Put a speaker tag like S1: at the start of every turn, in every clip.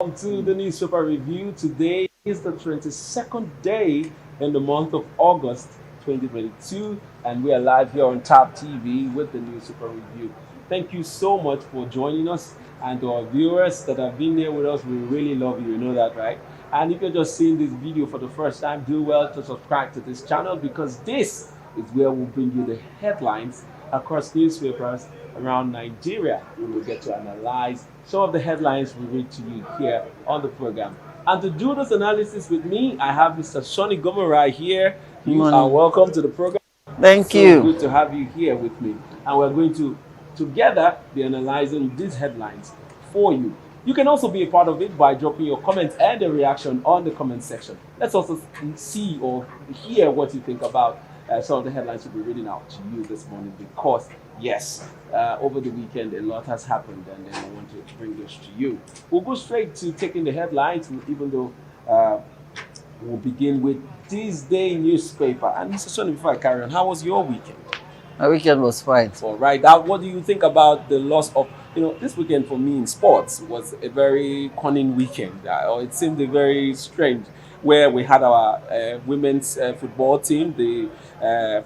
S1: welcome to the newspaper review. Today is the 22nd day in the month of August 2022, and we are live here on Tap TV with the newspaper review. Thank you so much for joining us, and to our viewers that have been here with us, we really love you. You know that, right? And if you're just seeing this video for the first time, do well to subscribe to this channel because this is where we'll bring you the headlines across newspapers around Nigeria. We will get to analyze some of the headlines we read to you here on the program. And to do this analysis with me, I have Mr. Sonny Gomera here. You are welcome to the program.
S2: Thank
S1: So
S2: you.
S1: good to have you here with me. And we're going to together be analyzing these headlines for you. You can also be a part of it by dropping your comments and a reaction on the comment section. Let's also see or hear what you think about some of the headlines we'll be reading out to you this morning because, yes, over the weekend a lot has happened and then I want to bring this to you. We'll go straight to taking the headlines, even though we'll begin with this day newspaper. And Mr. Sonny, before I carry on, how was your weekend?
S2: My weekend was fine.
S1: All right. What do you think about the loss of, this weekend for me in sports was a very cunning weekend. It seemed very strange where we had our women's football team, the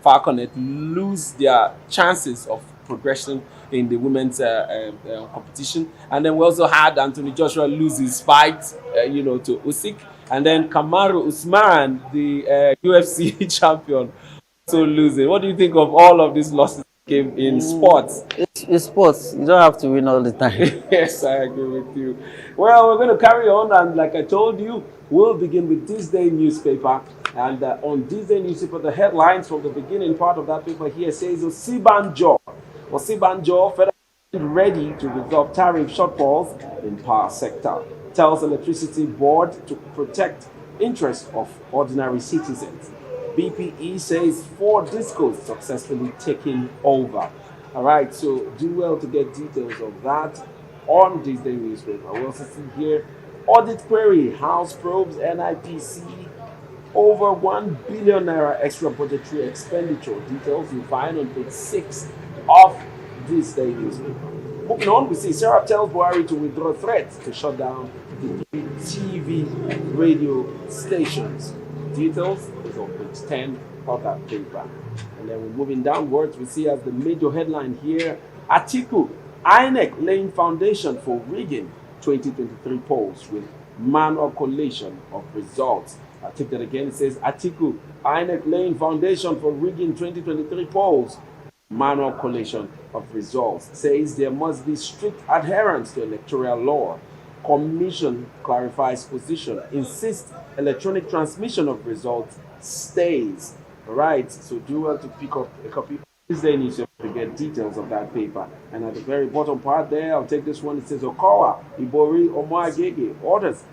S1: Falconet, lose their chances of progression in the women's competition. And then we also had Anthony Joshua lose his fight, to Usyk. And then Kamaru Usman, the UFC champion, also losing. What do you think of all of these losses came in sports?
S2: It's sports. You don't have to win all the time.
S1: Yes, I agree with you. Well, we're going to carry on, and like I told you, we'll begin with this day newspaper. And on this day newspaper, the headlines from the beginning part of that paper here says Osibanjo, federal ready to resolve tariff shortfalls in power sector. Tells electricity board to protect interests of ordinary citizens. BPE says 4 discos successfully taken over. All right, so do well to get details of that on this day newspaper. We also see here audit query, House probes NIPC over 1 billion naira extra budgetary expenditure. Details you find on page 6 of this day newspaper. Moving on, we see Sarah tells Buhari to withdraw threats to shut down the TV radio stations. Details is on page 10 of that paper. And then we're moving downwards, we see as the major headline here, Atiku, Inec laying foundation for rigging 2023 polls with manual collation of results. I take that again, it says Atiku, Inec laying foundation for rigging 2023 polls, manual collation of results. Says there must be strict adherence to electoral law. Commission clarifies position, insists electronic transmission of results stays. All right, so do well to pick up a copy. This day needs to get details of that paper. And at the very bottom part there, I'll take this one. It says Okawa Ibori Omoagege orders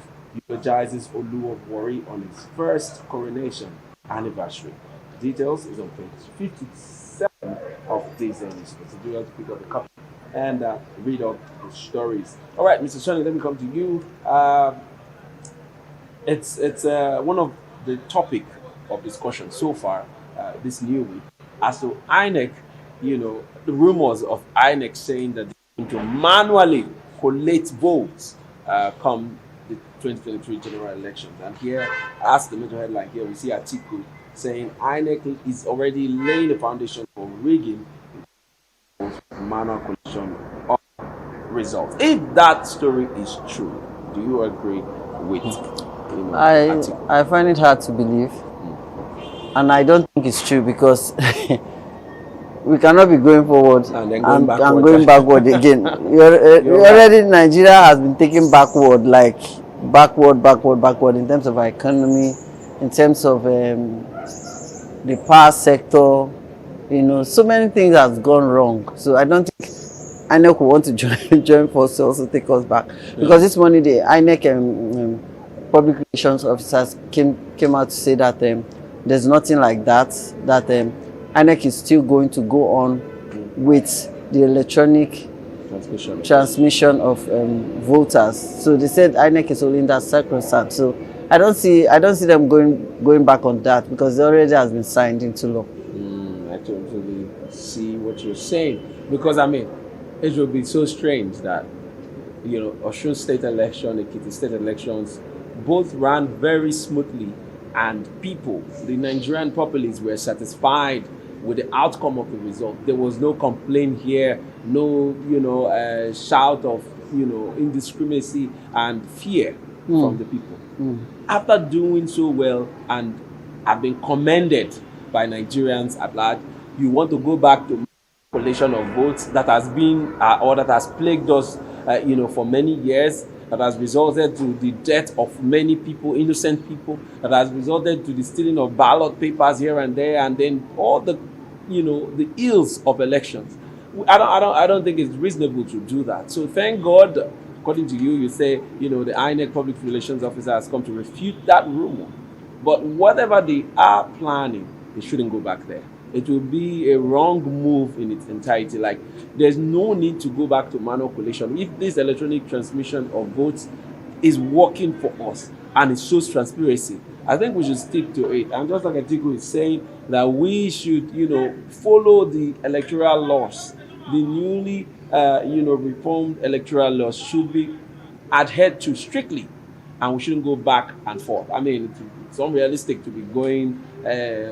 S1: eulogizes Olu of Warri on his first coronation anniversary. Details is on page 57 of this newspaper. So do well to pick up a copy and read up the stories. All right, Mr. Shani, let me come to you. It's one of the topic of discussion so far this new week as to INEC, the rumors of INEC saying that they're going to manually collate votes come the 2023 general elections. And here, as the major headline here, we see Atiku saying INEC is already laying the foundation for rigging manual collection of results. If that story is true, do you agree with Atiku?
S2: I find it hard to believe. And I don't think it's true because we cannot be going forward and then going backward again. Already Nigeria has been taken backward in terms of our economy, in terms of the power sector. So many things have gone wrong. So I don't think INEC will want to join forces also take us back. Because this morning the INEC public relations officers came out to say that there's nothing like that, INEC is still going to go on with the electronic transmission of voters. So they said INEC is only in that circumstance. So I don't see them going back on that because it already has been signed into law.
S1: I totally see what you're saying because it would be so strange that Osun state election, Ekiti state elections, both ran very smoothly, and people, the Nigerian populace, were satisfied with the outcome of the result. There was no complaint here, no, shout of, indiscriminacy and fear from the people. After doing so well and have been commended by Nigerians at large, you want to go back to collation of votes that has been or that has plagued us, for many years, that has resulted to the death of many people, innocent people, that has resulted to the stealing of ballot papers here and there, and then all the, the ills of elections. I don't think it's reasonable to do that. So thank God, according to you, you say, the Inec public relations officer has come to refute that rumor. But whatever they are planning, they shouldn't go back there. It will be a wrong move in its entirety. Like, there's no need to go back to manual collation. If this electronic transmission of votes is working for us and it shows transparency, I think we should stick to it. And just like Atiku is saying, that we should, follow the electoral laws. The newly, reformed electoral laws should be adhered to strictly, and we shouldn't go back and forth. I mean, it's unrealistic to be going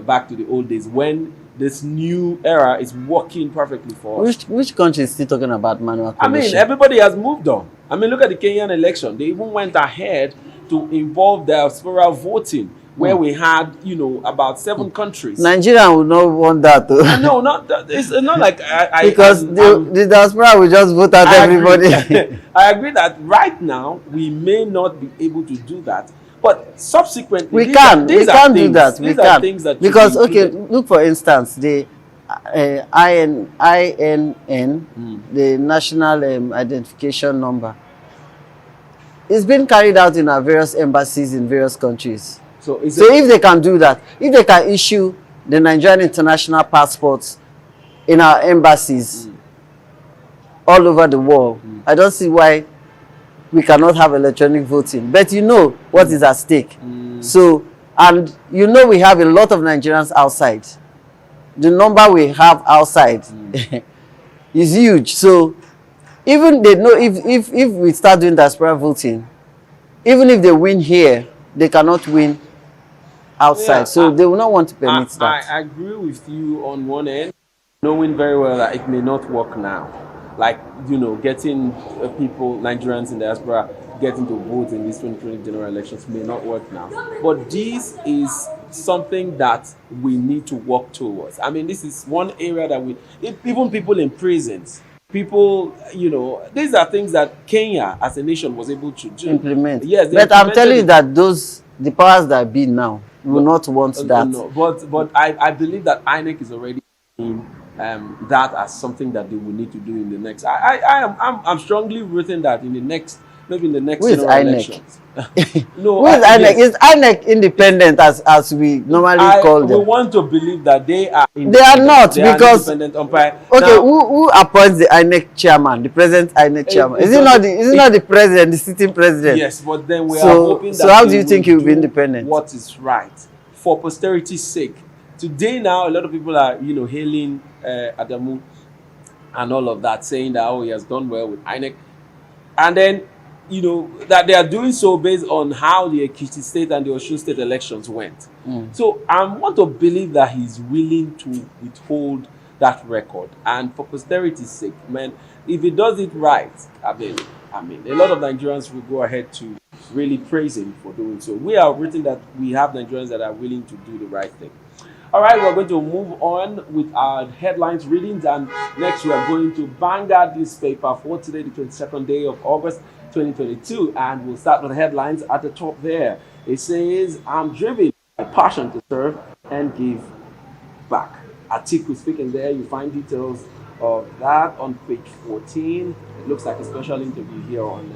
S1: back to the old days when this new era is working perfectly for us.
S2: Which country is still talking about manual collation?
S1: I mean, everybody has moved on. I mean, look at the Kenyan election. They even went ahead to involve diaspora voting, where we had, about 7 countries.
S2: Nigeria would not want that, though.
S1: No, it's not like
S2: because the diaspora will just vote out everybody.
S1: I agree that right now we may not be able to do that, but subsequently
S2: we can do that. We can,
S1: things that
S2: because okay, look for instance, the INN, the national identification number, it's been carried out in our various embassies in various countries. So if they can do that, if they can issue the Nigerian international passports in our embassies all over the world, I don't see why we cannot have electronic voting. But you know what is at stake. So, and we have a lot of Nigerians outside. The number we have outside is huge. So even they know if we start doing diaspora voting, even if they win here, they cannot win outside. So they will not want to permit that.
S1: I agree with you on one end, knowing very well that it may not work now. Like, getting people, Nigerians in diaspora, getting to vote in these 2020 general elections may not work now. But this is something that we need to work towards. I mean, this is one area that even people in prisons, people, these are things that Kenya as a nation was able to do.
S2: Implement.
S1: Yes,
S2: but I'm telling you that the powers that be now will not want that.
S1: No, but I believe that INEC is already in that as something that they will need to do in the next. I'm strongly rooting that in the next, maybe in the next general elections. No,
S2: who is INEC? Is INEC independent as we normally call them?
S1: We want to believe that they are.
S2: They are not, because
S1: independent umpire.
S2: Okay,
S1: now,
S2: who appoints the INEC chairman, the present INEC chairman? Is it not the president, the sitting president?
S1: Yes, but then we are hoping that.
S2: So how do you think he will be independent?
S1: What is right for posterity's sake? Today now, a lot of people are hailing Adamu and all of that, saying that he has done well with INEC, and then that they are doing so based on how the Ekiti state and the Osun state elections went. So I want to believe that he's willing to withhold that record, and for posterity's sake, man, if he does it right, I mean, a lot of Nigerians will go ahead to really praise him for doing so. We are written that we have Nigerians that are willing to do the right thing. All right, we're going to move on with our headlines readings, and next we are going to Vanguard newspaper for today, the 22nd day of August 2022, and we'll start with the headlines at the top there. It says, "I'm driven by passion to serve and give back." Atiku speaking there. You find details of that on page 14. It looks like a special interview here on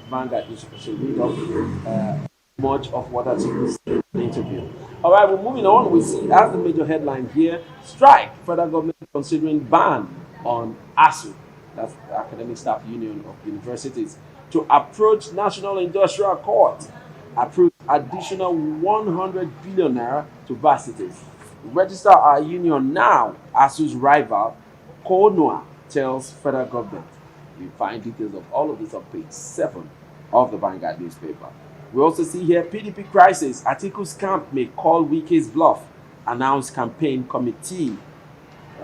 S1: Vanguard newspaper. So read up much of what Atiku said in the interview. All right, we're moving on. We see as the major headline here: strike, federal government considering ban on Asuu, that's the Academic Staff Union of Universities, to approach National Industrial Court, approve additional 100 billion naira to varsities. Register our union now, Asu's rival, Konwa, tells federal government. You find details of all of this on page 7 of the Vanguard newspaper. We also see here PDP crisis. Atiku's camp may call Wike's bluff. Announced campaign committee.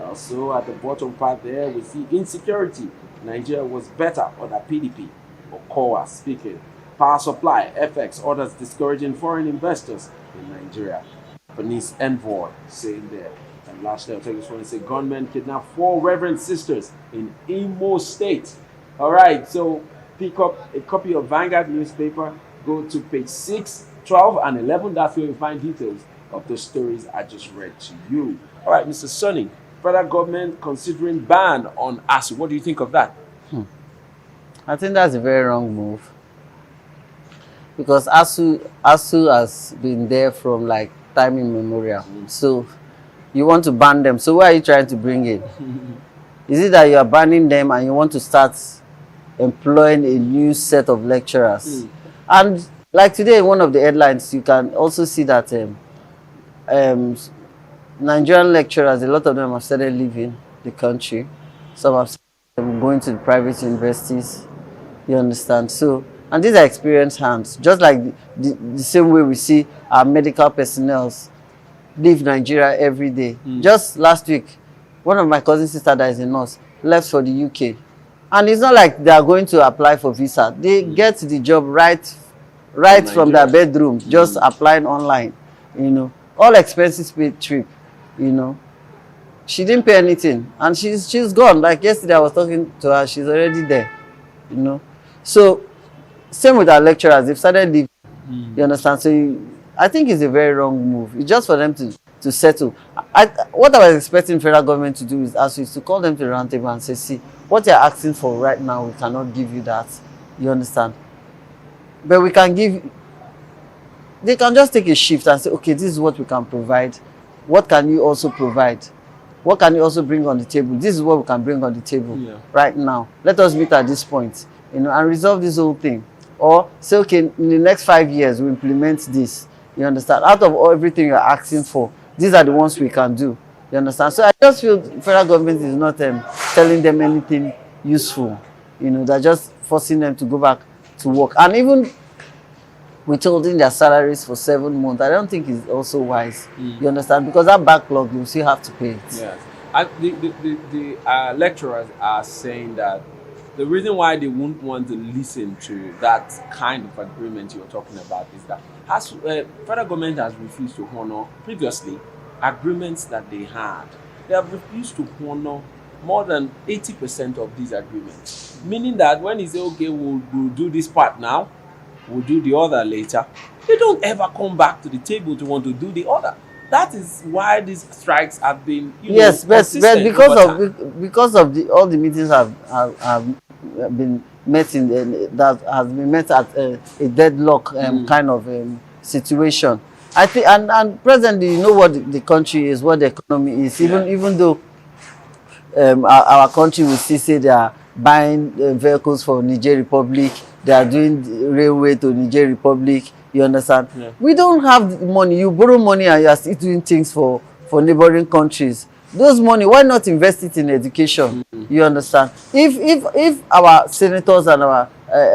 S1: Also at the bottom part there, we see insecurity. Nigeria was better under PDP. Okowa speaking. Power supply, FX orders discouraging foreign investors in Nigeria. Japanese envoy saying there. And lastly, I'll take this one and say gunmen kidnapped 4 Reverend sisters in Imo State. All right, so pick up a copy of Vanguard newspaper, go to page 6, 12, and 11. That's where you find details of the stories I just read to you. All right, Mr. Sonny, federal government considering ban on Asuu. What do you think of that?
S2: I think that's a very wrong move, because Asuu has been there from like time immemorial. So you want to ban them. So why are you trying to bring in? Is it that you are banning them and you want to start employing a new set of lecturers? And like today, in one of the headlines, you can also see that Nigerian lecturers, a lot of them have started leaving the country. Some have started going to the private universities. You understand? So, and these are experienced hands, just like the same way we see our medical personnel leave Nigeria every day. Just last week, one of my cousin sisters that is a nurse left for the UK. And it's not like they are going to apply for visa. They get the job right from their bedroom, just applying online, you know. All expenses paid trip, you know. She didn't pay anything. And she's gone. Like yesterday I was talking to her, she's already there, you know. So, same with our lecturers, they've started leaving. You understand? So I think it's a very wrong move. It's just for them to settle. What I was expecting federal government to do is to call them to the round table and say, see, what you're asking for right now, we cannot give you that. You understand? But we can give, they can just take a shift and say, okay, this is what we can provide. What can you also provide? What can you also bring on the table? This is what we can bring on the table right now. Let us meet at this point, you know, and resolve this whole thing. Or say, okay, in the next 5 years, we implement this. You understand? Out of everything you're asking for, these are the ones we can do. You understand? So I just feel the federal government is not telling them anything useful. You know, they're just forcing them to go back to work. And even withholding their salaries for 7 months, I don't think is also wise. You understand? Because that backlog, you still have to pay it.
S1: Yes. And the lecturers are saying that the reason why they won't want to listen to that kind of agreement you're talking about is that federal government has refused to honor previously agreements that they had. They have refused to honor more than 80% of these agreements. Meaning that when you say, okay, we'll do this part now, we'll do the other later, they don't ever come back to the table to want to do the other. That is why these strikes have been,
S2: yes, but because of all the meetings have been met that has been met at a deadlock kind of situation. I think, and presently, you know what the country is, what the economy is. Even though our country will still say they are buying vehicles for Niger Republic, they are doing railway to Niger Republic. You understand? Yeah. We don't have money. You borrow money and you are still doing things for neighboring countries. Those money, why not invest it in education? You understand? If our senators and our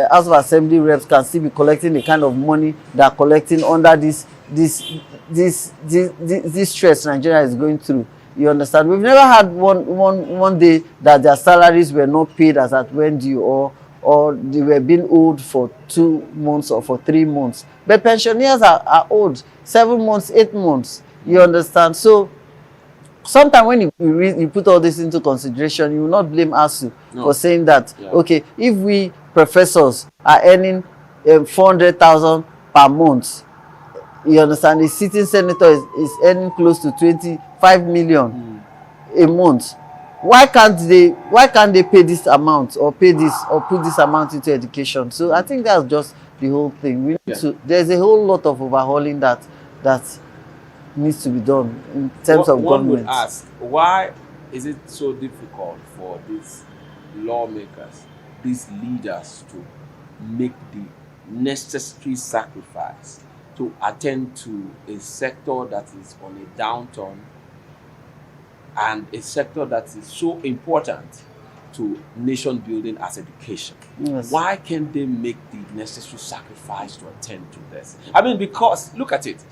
S2: House of Assembly reps can still be collecting the kind of money they are collecting under this stress Nigeria is going through, you understand? We've never had one day that their salaries were not paid as at when due, or they were being owed for 2 months or for 3 months. But pensioners are owed 7 months, 8 months. You understand? So sometimes when you put all this into consideration, you will not blame Asuu for saying that, okay, if we professors are earning 400,000 per month, you understand, the sitting senator is earning close to 25 million a month. Why can't they pay this amount or pay this or put this amount into education? So I think that's just the whole thing. We need to, there's a whole lot of overhauling that needs to be done in terms of government.
S1: One would ask, why is it so difficult for these lawmakers, these leaders, to make the necessary sacrifice to attend to a sector that is on a downturn, and a sector that is so important to nation building as education.
S2: Yes.
S1: Why can't they make the necessary sacrifice to attend to this? I mean, because look at it.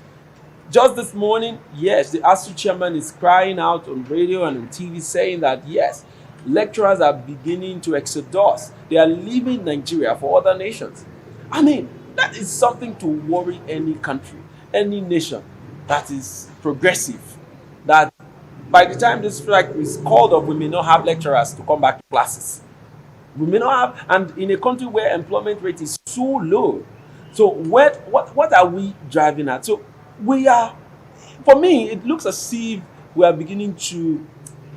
S1: Just this morning, yes, the Asuu chairman is crying out on radio and on TV saying that yes, lecturers are beginning to exodus. They are leaving Nigeria for other nations. I mean, that is something to worry any country, any nation that is progressive. That by the time this strike is called off, we may not have lecturers to come back to classes. We may not have, and in a country where employment rate is so low. So what are we driving at? So we are, for me, it looks as if we are beginning to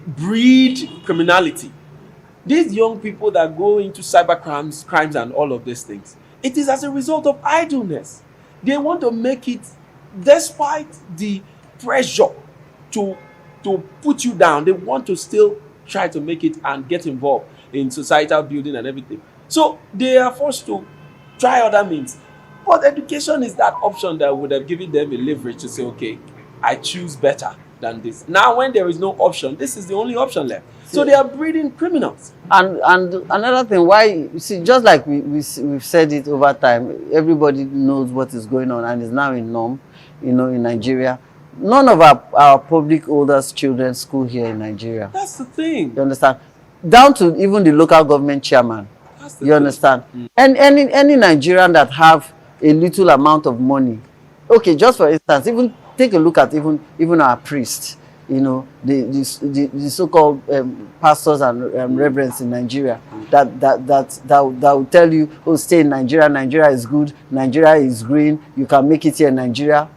S1: breed criminality. These young people that go into cyber crimes and all of these things, it is as a result of idleness. They want to make it, despite the pressure to put you down, they want to still try to make it and get involved in societal building and everything. So they are forced to try other means. But education is that option that would have given them a leverage to say, okay, I choose better than this. Now, when there is no option, this is the only option left. So they are breeding criminals.
S2: And another thing, why, you see, just like we've said it over time, everybody knows what is going on and is now in norm, in Nigeria. None of our public holders' children school here in Nigeria.
S1: That's the thing.
S2: You understand? Down to even the local government chairman.
S1: That's the
S2: You
S1: thing.
S2: understand? And any Nigerian that have a little amount of money, okay, just for instance, even take a look at even our priests, the so-called pastors and reverends in Nigeria that will tell you, oh, stay in Nigeria, Nigeria is good, Nigeria is green, you can make it here in Nigeria.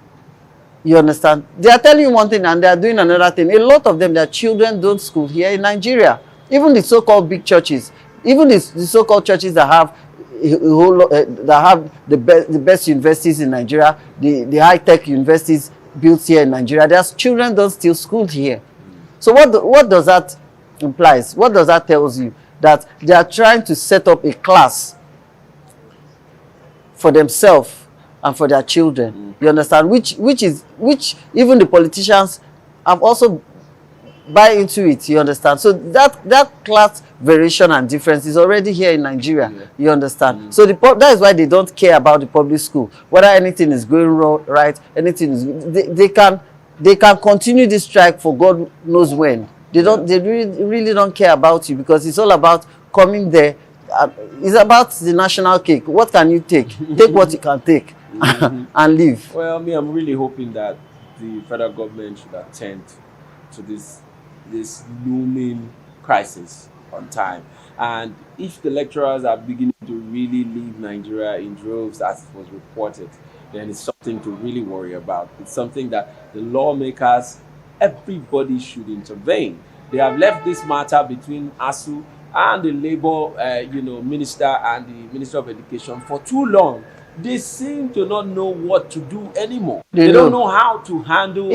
S2: You understand? They are telling you one thing and they are doing another thing. A lot of them, their children don't school here in Nigeria. Even the so-called big churches, even the so-called churches that have the best universities in Nigeria, the high-tech universities built here in Nigeria, their children don't still school here. So what does that implies? What does that tells you? That they are trying to set up a class for themselves and for their children. You understand? Which even the politicians have also buy into it. You understand? So that class variation and difference is already here in Nigeria. Yeah. You understand? So that is why they don't care about the public school, whether anything is going wrong, right? Anything is they can continue this strike for God knows when. They really don't care about you, because it's all about coming there. It's about the national cake. What can you take? Take what you can take and leave.
S1: Well, I'm really hoping that the federal government should attend to this looming crisis on time. And if the lecturers are beginning to really leave Nigeria in droves, as was reported, then it's something to really worry about. It's something that the lawmakers, everybody should intervene. They have left this matter between Asuu and the Labour minister and the Minister of Education for too long. They seem to not know what to do anymore. They don't know how to handle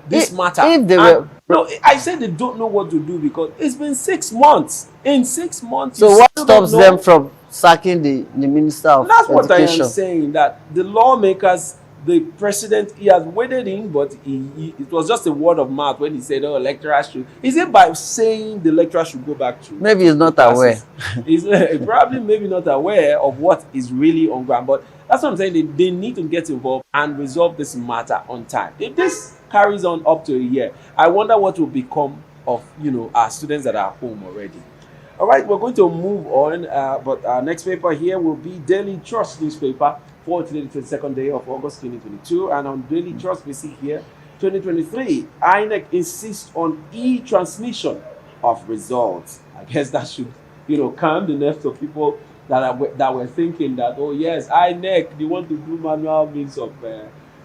S1: this matter. No, I said they don't know what to do because it's been 6 months. In 6 months,
S2: so what stops them from sacking the Minister of Education?
S1: That's what I am saying, that the lawmakers, the president, he has waded in, but it was just a word of mouth when he said, oh, lecturers should. Is it by saying the lecturers should go back to?
S2: Maybe he's not aware.
S1: He's probably maybe not aware of what is really on ground. But that's what I'm saying. They need to get involved and resolve this matter on time. If this carries on up to a year, I wonder what will become of our students that are home already. All right, we're going to move on. But our next paper here will be Daily Trust newspaper for today, the 22nd day of August 2022. And on Daily Trust, we see here 2023, Inec insists on e-transmission of results. I guess that should, calm the nerves of people that were thinking that, oh yes, Inec, they want to do manual means of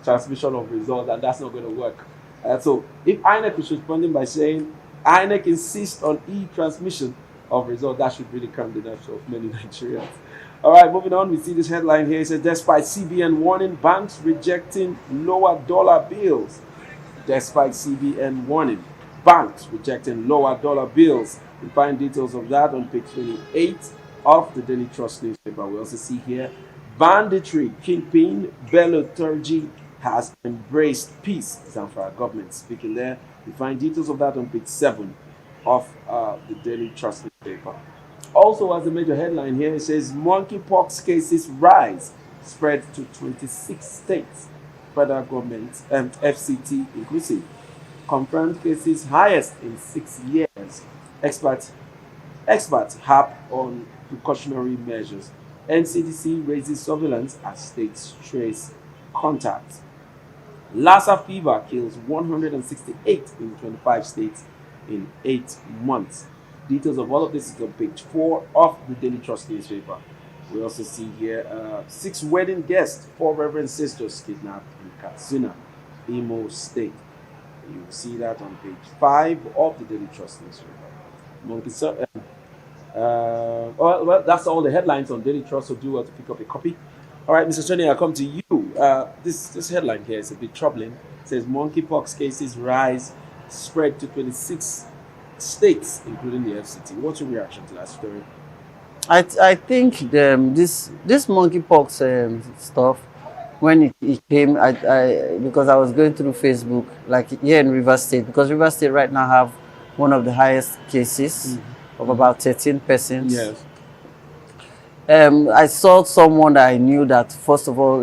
S1: transmission of results, and that's not going to work. So if Inec is responding by saying Inec insists on e-transmission of results, that should really calm the nerves of many Nigerians. All right, moving on, we see this headline here. It says, despite CBN warning, banks rejecting lower dollar bills. Despite CBN warning, banks rejecting lower dollar bills. You find details of that on page 28 of the Daily Trust newspaper. We also see here, banditry kingpin Bello Turji has embraced peace. Zamfara government speaking there. You find details of that on page 7 of the Daily Trust newspaper. Also, as a major headline here, it says monkeypox cases rise, spread to 26 states. Federal government and FCT inclusive. Confirmed cases highest in 6 years. Experts experts harp on precautionary measures. NCDC raises surveillance as states trace contacts. Lassa fever kills 168 in 25 states in 8 months. Details of all of this is on page 4 of the Daily Trust newspaper. We also see here 6 wedding guests, 4 Reverend Sisters kidnapped in Katsina, Imo State. You will see that on page 5 of the Daily Trust newspaper. Monkey, well, that's all the headlines on Daily Trust, so do well to pick up a copy. All right, Mr. Tony, I'll come to you. This headline here is a bit troubling. It says monkeypox cases rise, spread to 26 states, including the FCT. What's your reaction to that story?
S2: I think this monkeypox stuff, when it came, because I was going through Facebook, like here in River State, because River State right now have one of the highest cases of about 13 persons.
S1: Yes.
S2: I saw someone that I knew that first of all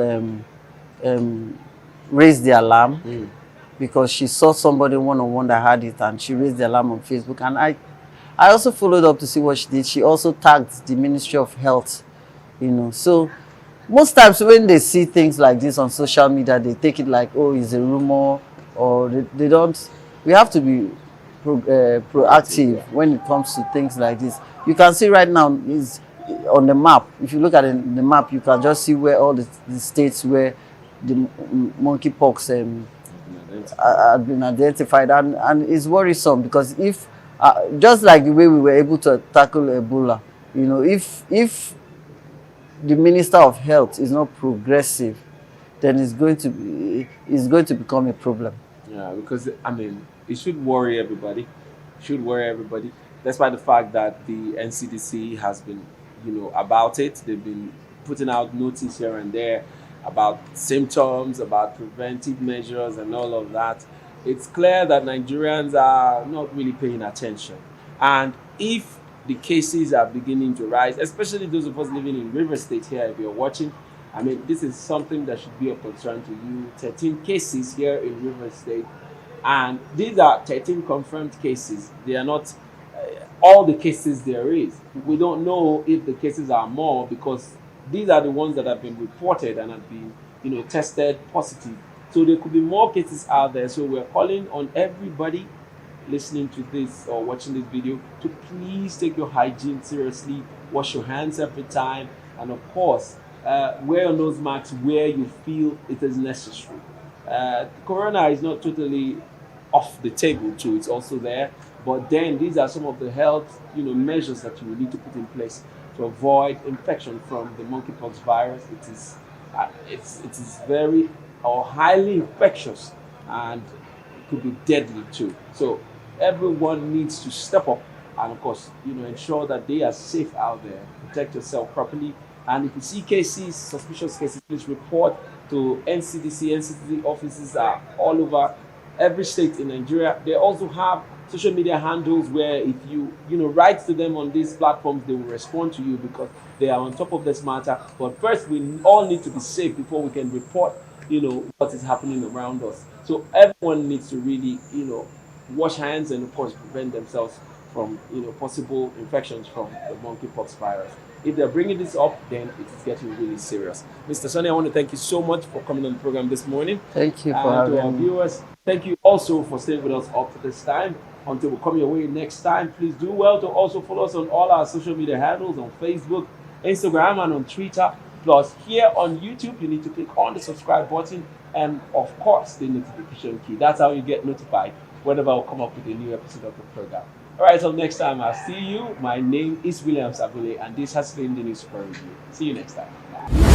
S2: raised the alarm because she saw somebody one-on-one that had it, and she raised the alarm on Facebook. And I also followed up to see what she did. She also tagged the Ministry of Health, you know. So most times when they see things like this on social media, they take it like, oh, it's a rumor, or they don't. We have to be proactive when it comes to things like this. You can see right now is on the map. If you look at the map, you can just see where all the states where the monkeypox had been identified, and it's worrisome because if just like the way we were able to tackle Ebola, you know, if the Minister of Health is not progressive, then it's going to become a problem.
S1: Yeah, because I mean, it should worry everybody. It should worry everybody. Despite the fact that the NCDC has been, about it. They've been putting out notice here and there about symptoms, about preventive measures, and all of that. It's clear that Nigerians are not really paying attention. And if the cases are beginning to rise, especially those of us living in River State here, if you're watching, I mean, this is something that should be of concern to you. 13 cases here in River State, and these are 13 confirmed cases. They are not all the cases there is. We don't know if the cases are more because these are the ones that have been reported and have been, tested positive. So there could be more cases out there. So we're calling on everybody listening to this or watching this video to please take your hygiene seriously. Wash your hands every time, and of course, wear your nose masks where you feel it is necessary. Corona is not totally off the table too; it's also there. But then these are some of the health, measures that you will need to put in place to avoid infection from the monkeypox virus. It is very or highly infectious, and it could be deadly too. So everyone needs to step up and, of course, ensure that they are safe out there. Protect yourself properly. And if you see cases, suspicious cases, please report to NCDC. NCDC offices are all over every state in Nigeria. They also have social media handles where if you write to them on these platforms, they will respond to you because they are on top of this matter. But first, we all need to be safe before we can report what is happening around us. So everyone needs to really wash hands and, of course, prevent themselves from possible infections from the monkeypox virus. If they're bringing this up, then it is getting really serious. Mr. Sonny, I want to thank you so much for coming on the program this morning.
S2: Thank you for having
S1: to our viewers, thank you also for staying with us up to this time. Until we come your way next time, please do well to also follow us on all our social media handles on Facebook, Instagram, and on Twitter. Plus, here on YouTube, you need to click on the subscribe button and, of course, the notification key. That's how you get notified whenever we come up with a new episode of the program. All right, until next time, I'll see you. My name is William Sabule, and this has been the News for Review. See you next time. Bye.